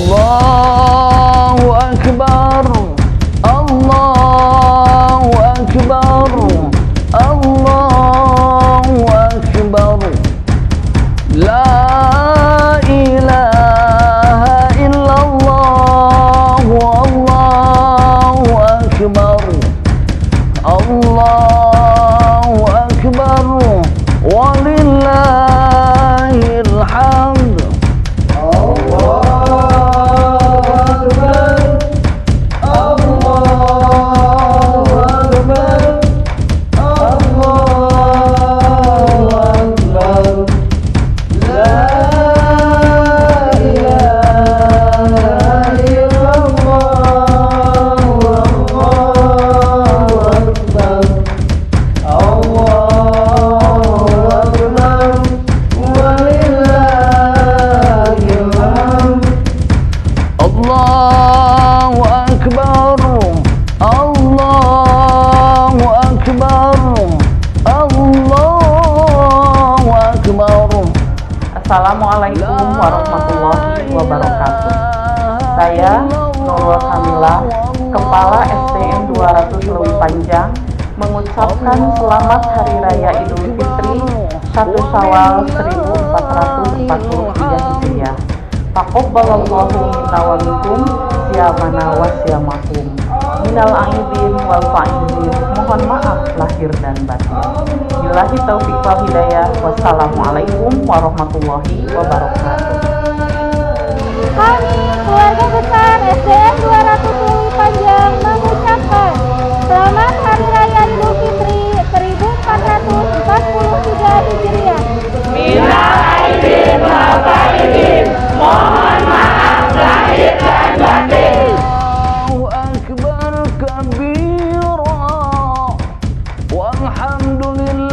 Allahu Akbar, Allahu Akbar, Allahu Akbar. La ilaha illallah, Allahu Akbar, Allahu Akbar, walillahil hamd. Allahu Akbar, Allahu Akbar, Allahu Akbar. Assalamualaikum warahmatullahi wabarakatuh. Saya Nurul Kamila, Kepala SDN 200 Lewi Panjang, mengucapkan selamat Hari Raya Idul Fitri 1 Syawal 1443 Hijriah. Taqabbalallahu minna wa minkum siyamana wa siyamakum. Minal aidin wal faizin. Mohon maaf lahir dan batin. Billahi taufiq wal hidayah. Wassalamualaikum warahmatullahi wabarakatuh. Kami, keluarga besar SDN 200 Lewi Panjang, mengucapkan selamat Hari Raya Idul Fitri 1443 Hijriah. Minal aidin wal faizin. Mohon maaf lahir dan batin. Allahu Akbar kabira, walhamdulillah.